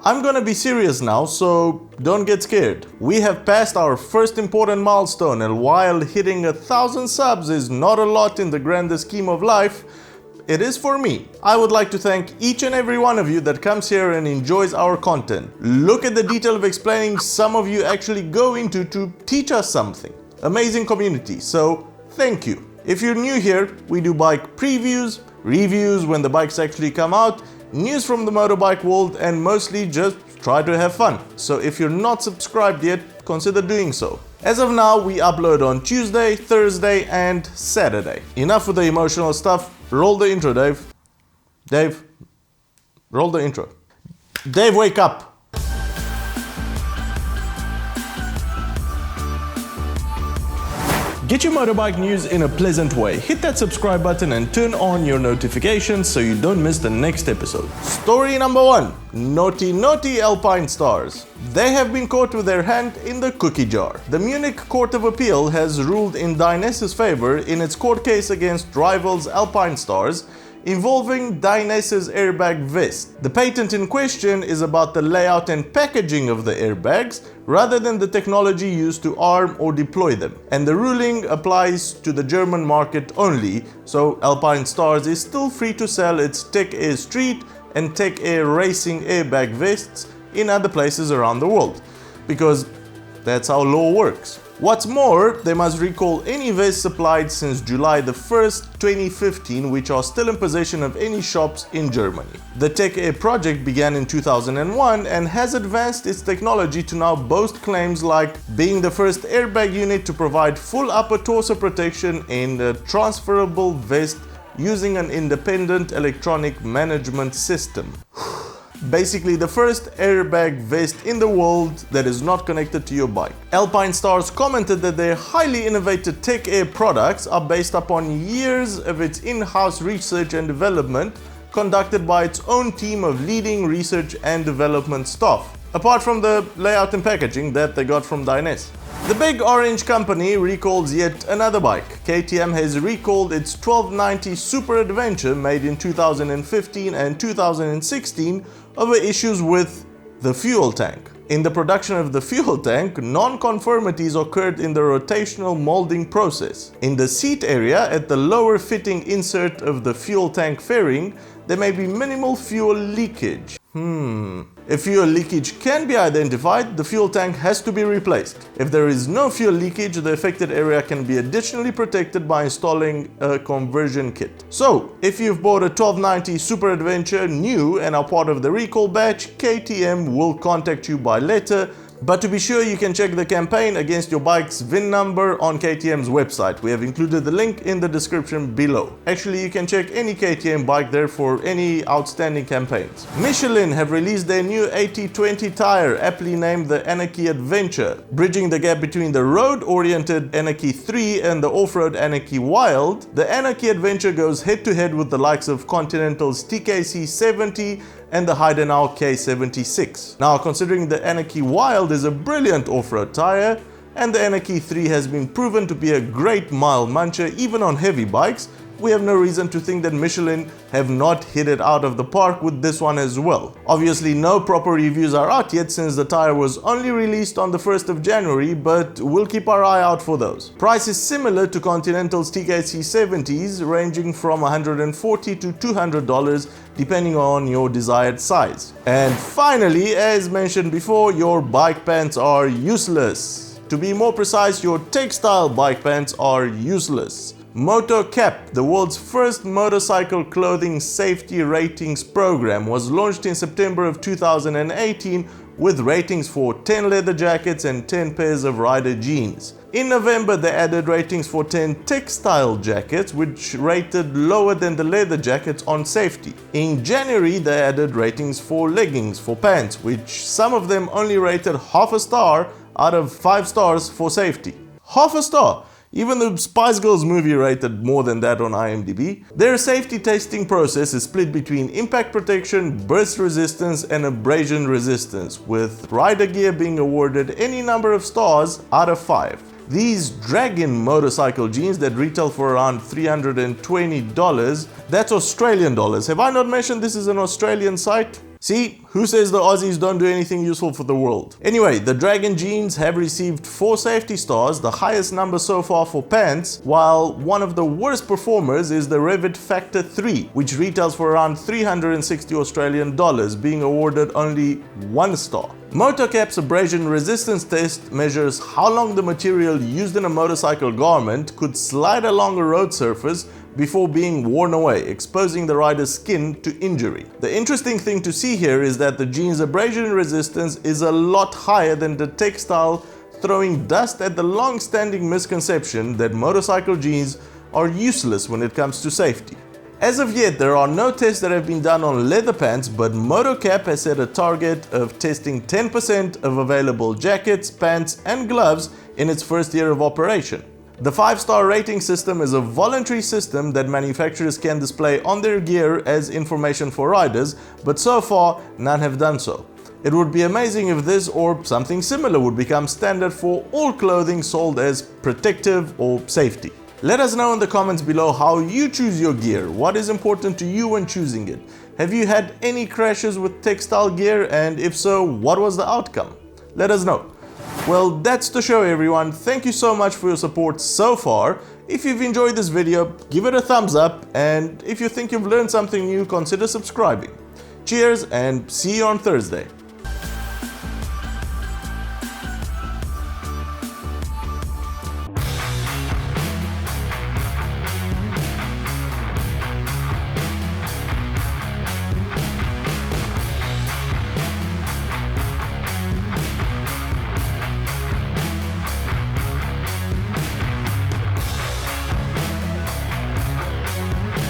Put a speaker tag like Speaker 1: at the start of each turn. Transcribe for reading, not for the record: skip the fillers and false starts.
Speaker 1: I'm gonna be serious now, so don't get scared. We have passed our first important milestone, and while hitting 1,000 subs is not a lot in the grander scheme of life, it is for me. I would like to thank each and every one of you that comes here and enjoys our content. Look at the detail of explaining some of you actually go into to teach us something. Amazing community, so thank you. If you're new here, we do bike previews, reviews when the bikes actually come out, news from the motorbike world, and mostly just try to have fun. So if you're not subscribed yet, consider doing so. As of now, we upload on Tuesday, Thursday, and Saturday. Enough with the emotional stuff. Roll the intro, Dave. Dave, roll the intro. Dave, wake up. Get your motorbike news in a pleasant way. Hit that subscribe button and turn on your notifications so you don't miss the next episode. Story number 1. Naughty Alpinestars. They have been caught with their hand in the cookie jar. The Munich Court of Appeal has ruled in Dainess's favor in its court case against rivals Alpinestars, involving Dainess's airbag vest. The patent in question is about the layout and packaging of the airbags rather than the technology used to arm or deploy them. And the ruling applies to the German market only, so Alpinestars is still free to sell its Tech Air Street and Tech Air Racing airbag vests in other places around the world, because that's how law works. What's more, they must recall any vests supplied since July the 1st, 2015, which are still in possession of any shops in Germany. The Tech Air project began in 2001 and has advanced its technology to now boast claims like being the first airbag unit to provide full upper torso protection in a transferable vest using an independent electronic management system. Basically the first airbag vest in the world that is not connected to your bike. Alpinestars commented that their highly innovative Tech Air products are based upon years of its in-house research and development conducted by its own team of leading research and development staff, apart from the layout and packaging that they got from Dainess. The Big Orange Company recalls yet another bike. KTM has recalled its 1290 Super Adventure made in 2015 and 2016 over issues with the fuel tank. In the production of the fuel tank, non-conformities occurred in the rotational molding process. In the seat area at the lower fitting insert of the fuel tank fairing, there may be minimal fuel leakage. If fuel leakage can be identified, the fuel tank has to be replaced. If there is no fuel leakage, the affected area can be additionally protected by installing a conversion kit. So, if you've bought a 1290 Super Adventure new and are part of the recall batch, KTM will contact you by letter. But to be sure, you can check the campaign against your bike's VIN number on KTM's website. We have included the link in the description below. Actually, you can check any KTM bike there for any outstanding campaigns. Michelin have released their new 80/20 tire, aptly named the Anarchy Adventure. Bridging the gap between the road-oriented Anarchy 3 and the off-road Anarchy Wild, the Anarchy Adventure goes head-to-head with the likes of Continental's TKC 70 and the Heidenau K76. Now, considering the Anarchy Wild is a brilliant off-road tire, and the Anarchy 3 has been proven to be a great mile muncher even on heavy bikes, we have no reason to think that Michelin have not hit it out of the park with this one as well. Obviously, no proper reviews are out yet since the tire was only released on the 1st of January, but we'll keep our eye out for those. Price is similar to Continental's TKC 70s, ranging from $140 to $200 depending on your desired size. And finally, as mentioned before, your bike pants are useless. To be more precise, your textile bike pants are useless. MotoCap, the world's first motorcycle clothing safety ratings program, was launched in September of 2018 with ratings for 10 leather jackets and 10 pairs of rider jeans. In November, they added ratings for 10 textile jackets, which rated lower than the leather jackets on safety. In January, they added ratings for leggings for pants, which some of them only rated half a star out of 5 stars for safety. Half a star! Even the Spice Girls movie rated more than that on IMDb. Their safety testing process is split between impact protection, burst resistance, and abrasion resistance, with rider gear being awarded any number of stars out of 5. These Dragon motorcycle jeans that retail for around $320, that's Australian dollars. Have I not mentioned this is an Australian site? See, who says the Aussies don't do anything useful for the world? Anyway, the Dragon jeans have received 4 safety stars, the highest number so far for pants, while one of the worst performers is the Revit Factor 3, which retails for around 360 Australian dollars, being awarded only 1 star. Motocap's abrasion resistance test measures how long the material used in a motorcycle garment could slide along a road surface before being worn away, exposing the rider's skin to injury. The interesting thing to see here is that the jeans' abrasion resistance is a lot higher than the textile, throwing dust at the long-standing misconception that motorcycle jeans are useless when it comes to safety. As of yet, there are no tests that have been done on leather pants, but Motocap has set a target of testing 10% of available jackets, pants and gloves in its first year of operation. The 5-star rating system is a voluntary system that manufacturers can display on their gear as information for riders, but so far none have done so. It would be amazing if this or something similar would become standard for all clothing sold as protective or safety. Let us know in the comments below how you choose your gear. What is important to you when choosing it? Have you had any crashes with textile gear, and if so, what was the outcome? Let us know. Well, that's the show, everyone. Thank you so much for your support so far. If you've enjoyed this video, give it a thumbs up, and if you think you've learned something new, consider subscribing. Cheers and see you on Thursday.